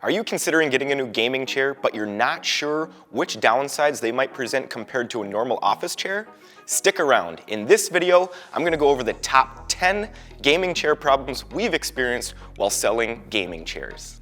Are you considering getting a new gaming chair, but you're not sure which downsides they might present compared to a normal office chair? Stick around. In this video, I'm going to go over the top 10 gaming chair problems we've experienced while selling gaming chairs.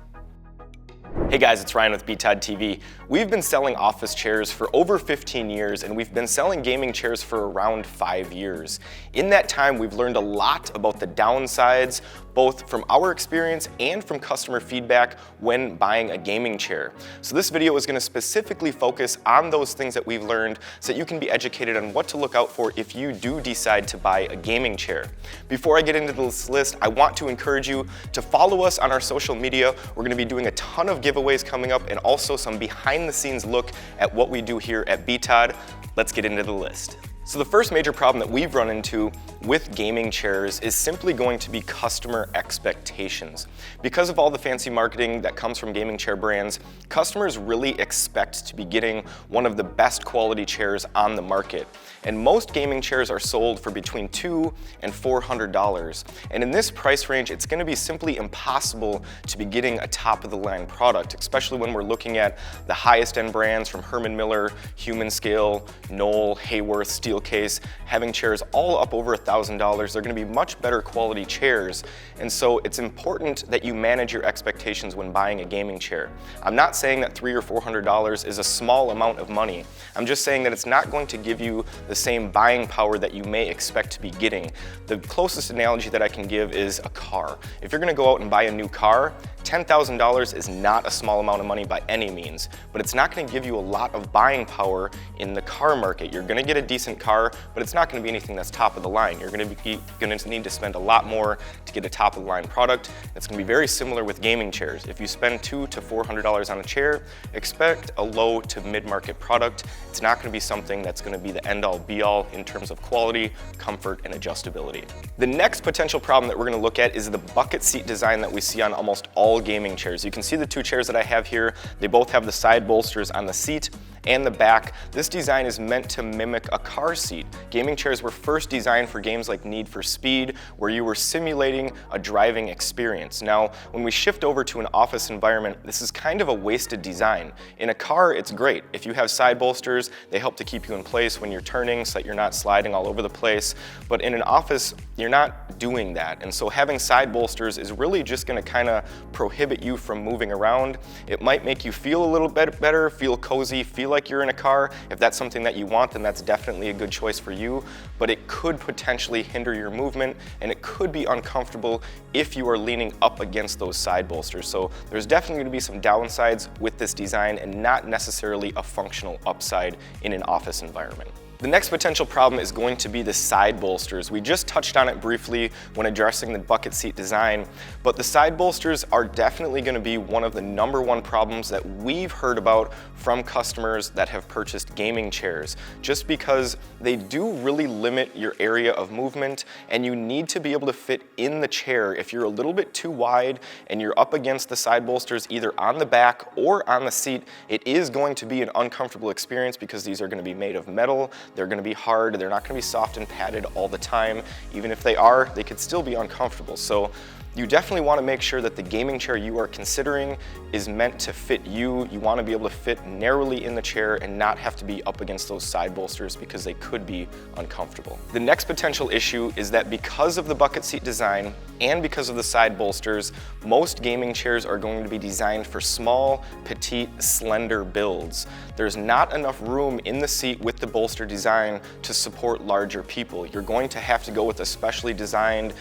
Hey guys, it's Ryan with BTOD TV. We've been selling office chairs for over 15 years and we've been selling gaming chairs for around 5 years. In that time, we've learned a lot about the downsides, both from our experience and from customer feedback when buying a gaming chair. So this video is going to specifically focus on those things that we've learned so that you can be educated on what to look out for if you do decide to buy a gaming chair. Before I get into this list, I want to encourage you to follow us on our social media. We're going to be doing a ton of giveaways coming up and also some behind the scenes look at what we do here at BTOD. Let's get into the list. So the first major problem that we've run into with gaming chairs is simply going to be customer expectations. Because of all the fancy marketing that comes from gaming chair brands, customers really expect to be getting one of the best quality chairs on the market. And most gaming chairs are sold for between $200 and $400. And in this price range, it's going to be simply impossible to be getting a top-of-the-line product, especially when we're looking at the highest end brands from Herman Miller, Human Scale, Knoll, Hayworth, Steelcase, having chairs all up over $1,000. They're going to be much better quality chairs. And so it's important that you manage your expectations when buying a gaming chair. I'm not saying that $300 or $400 is a small amount of money. I'm just saying that it's not going to give you the same buying power that you may expect to be getting. The closest analogy that I can give is a car. If you're going to go out and buy a new car, $10,000 is not a small amount of money by any means, but it's not going to give you a lot of buying power in the car market. You're going to get a decent car, but it's not going to be anything that's top of the line. You're going to need to spend a lot more to get a top of the line product. It's going to be very similar with gaming chairs. If you spend $200 to $400 on a chair, expect a low to mid-market product. It's not going to be something that's going to be the end-all be-all in terms of quality, comfort, and adjustability. The next potential problem that we're going to look at is the bucket seat design that we see on almost all gaming chairs. You can see the two chairs that I have here. They both have the side bolsters on the seat and the back. This design is meant to mimic a car seat. Gaming chairs were first designed for games like Need for Speed, where you were simulating a driving experience. Now, when we shift over to an office environment, this is kind of a wasted design. In a car, it's great. If you have side bolsters, they help to keep you in place when you're turning so that you're not sliding all over the place. But in an office, you're not doing that. And so having side bolsters is really just going to kind of prohibit you from moving around. It might make you feel a little bit better, feel cozy, feel like you're in a car. If that's something that you want, then that's definitely a good choice for you, but it could potentially hinder your movement and it could be uncomfortable if you are leaning up against those side bolsters. So there's definitely going to be some downsides with this design and not necessarily a functional upside in an office environment. The next potential problem is going to be the side bolsters. We just touched on it briefly when addressing the bucket seat design, but the side bolsters are definitely going to be one of the #1 problems that we've heard about from customers that have purchased gaming chairs, just because they do really limit your area of movement and you need to be able to fit in the chair. If you're a little bit too wide and you're up against the side bolsters either on the back or on the seat, it is going to be an uncomfortable experience because these are going to be made of metal. They're going to be hard, they're not going to be soft and padded all the time. Even if they are, they could still be uncomfortable. So you definitely want to make sure that the gaming chair you are considering is meant to fit you. You want to be able to fit narrowly in the chair and not have to be up against those side bolsters because they could be uncomfortable. The next potential issue is that because of the bucket seat design and because of the side bolsters, most gaming chairs are going to be designed for small, petite, slender builds. There's not enough room in the seat with the bolster design to support larger people. You're going to have to go with a specially designed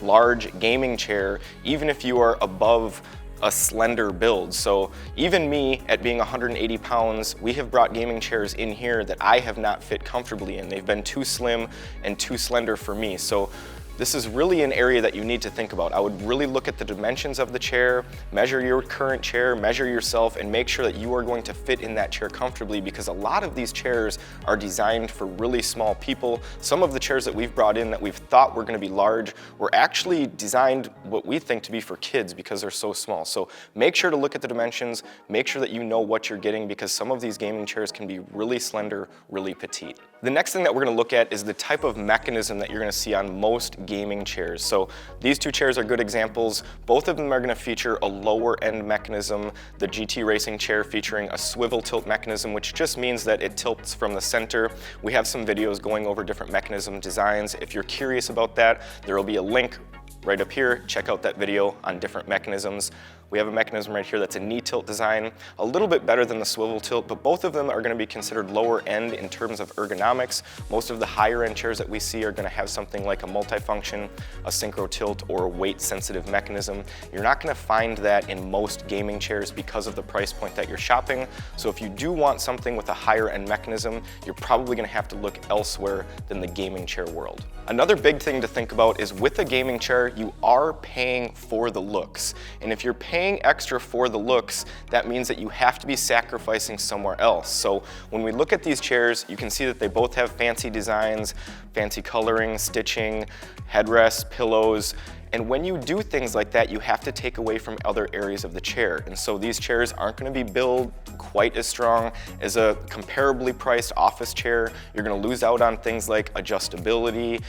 large gaming chair, even if you are above a slender build. So even me, at being 180 pounds, we have brought gaming chairs in here that I have not fit comfortably in. They've been too slim and too slender for me. So this is really an area that you need to think about. I would really look at the dimensions of the chair, measure your current chair, measure yourself, and make sure that you are going to fit in that chair comfortably, because a lot of these chairs are designed for really small people. Some of the chairs that we've brought in that we've thought were going to be large were actually designed what we think to be for kids because they're so small. So make sure to look at the dimensions, make sure that you know what you're getting, because some of these gaming chairs can be really slender, really petite. The next thing that we're going to look at is the type of mechanism that you're going to see on most gaming chairs. So these two chairs are good examples. Both of them are going to feature a lower end mechanism, the GT Racing chair featuring a swivel tilt mechanism, which just means that it tilts from the center. We have some videos going over different mechanism designs. If you're curious about that, there will be a link right up here. Check out that video on different mechanisms. We have a mechanism right here that's a knee tilt design, a little bit better than the swivel tilt, but both of them are going to be considered lower end in terms of ergonomics. Most of the higher end chairs that we see are going to have something like a multifunction, a synchro tilt, or a weight sensitive mechanism. You're not going to find that in most gaming chairs because of the price point that you're shopping. So if you do want something with a higher end mechanism, you're probably going to have to look elsewhere than the gaming chair world. Another big thing to think about is with a gaming chair, you are paying for the looks. And if you're paying extra for the looks, that means that you have to be sacrificing somewhere else. So when we look at these chairs, you can see that they both have fancy designs, fancy coloring, stitching, headrests, pillows. And when you do things like that, you have to take away from other areas of the chair. And so these chairs aren't going to be billed quite as strong as a comparably priced office chair. You're going to lose out on things like adjustability,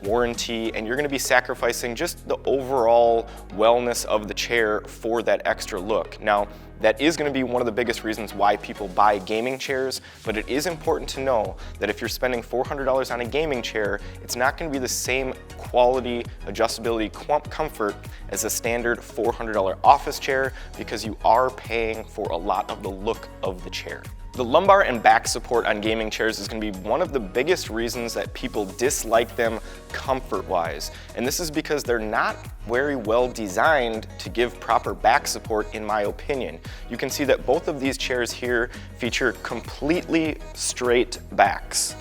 warranty, and you're going to be sacrificing just the overall wellness of the chair for that extra look. Now, that is going to be one of the biggest reasons why people buy gaming chairs, but it is important to know that if you're spending $400 on a gaming chair, it's not going to be the same quality, adjustability, comfort as a standard $400 office chair, because you are paying for a lot of the look of the chair. The lumbar and back support on gaming chairs is going to be one of the biggest reasons that people dislike them comfort-wise. And this is because they're not very well designed to give proper back support, in my opinion. You can see that both of these chairs here feature completely straight backs.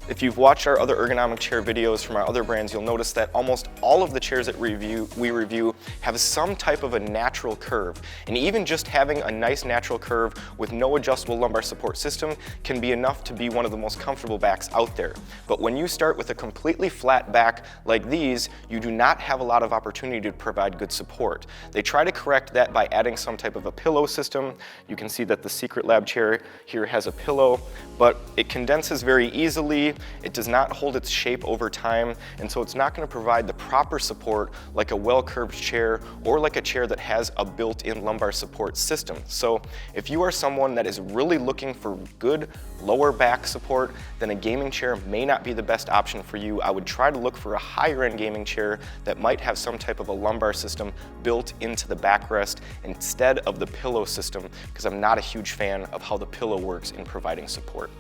If you've watched our other ergonomic chair videos from our other brands, you'll notice that almost all of the chairs that we review have some type of a natural curve. And even just having a nice natural curve with no adjustable lumbar support system can be enough to be one of the most comfortable backs out there. But when you start with a completely flat back like these, you do not have a lot of opportunity to provide good support. They try to correct that by adding some type of a pillow system. You can see that the Secret Lab chair here has a pillow, but it condenses very easily. It does not hold its shape over time, and so it's not going to provide the proper support like a well-curved chair or like a chair that has a built-in lumbar support system. So if you are someone that is really looking for good lower back support, then a gaming chair may not be the best option for you. I would try to look for a higher-end gaming chair that might have some type of a lumbar system built into the backrest instead of the pillow system, because I'm not a huge fan of how the pillow works in providing support.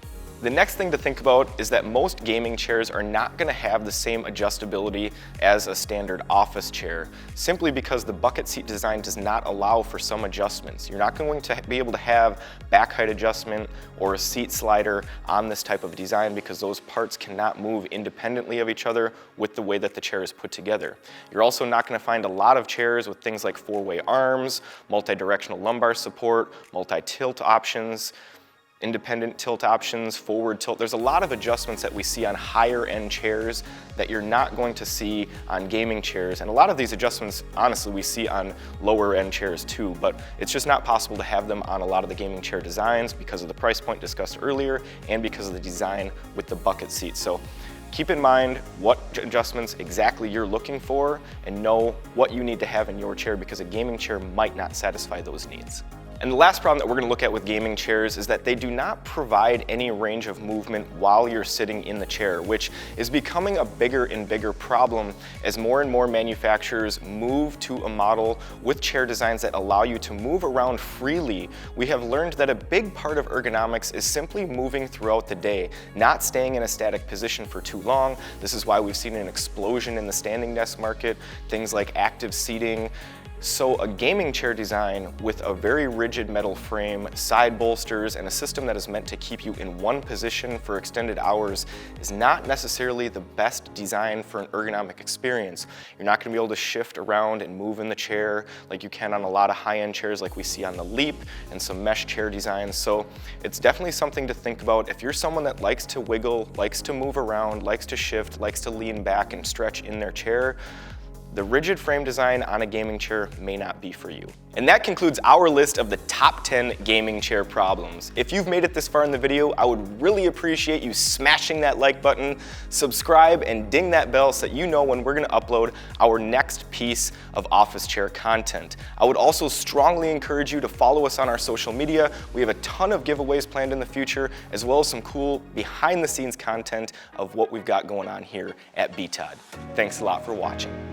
The next thing to think about is that most gaming chairs are not going to have the same adjustability as a standard office chair, simply because the bucket seat design does not allow for some adjustments. You're not going to be able to have back height adjustment or a seat slider on this type of design, because those parts cannot move independently of each other with the way that the chair is put together. You're also not going to find a lot of chairs with things like four-way arms, multi-directional lumbar support, multi-tilt options, independent tilt options, forward tilt. There's a lot of adjustments that we see on higher end chairs that you're not going to see on gaming chairs. And a lot of these adjustments, honestly, we see on lower end chairs too, but it's just not possible to have them on a lot of the gaming chair designs because of the price point discussed earlier and because of the design with the bucket seat. So keep in mind what adjustments exactly you're looking for and know what you need to have in your chair, because a gaming chair might not satisfy those needs. And the last problem that we're going to look at with gaming chairs is that they do not provide any range of movement while you're sitting in the chair, which is becoming a bigger and bigger problem as more and more manufacturers move to a model with chair designs that allow you to move around freely. We have learned that a big part of ergonomics is simply moving throughout the day, not staying in a static position for too long. This is why we've seen an explosion in the standing desk market, things like active seating. So a gaming chair design with a very rigid metal frame, side bolsters, and a system that is meant to keep you in one position for extended hours is not necessarily the best design for an ergonomic experience. You're not going to be able to shift around and move in the chair like you can on a lot of high-end chairs like we see on the Leap and some mesh chair designs. So it's definitely something to think about. If you're someone that likes to wiggle, likes to move around, likes to shift, likes to lean back and stretch in their chair, the rigid frame design on a gaming chair may not be for you. And that concludes our list of the top 10 gaming chair problems. If you've made it this far in the video, I would really appreciate you smashing that like button, subscribe, and ding that bell so that you know when we're gonna upload our next piece of office chair content. I would also strongly encourage you to follow us on our social media. We have a ton of giveaways planned in the future, as well as some cool behind the scenes content of what we've got going on here at BTOD. Thanks a lot for watching.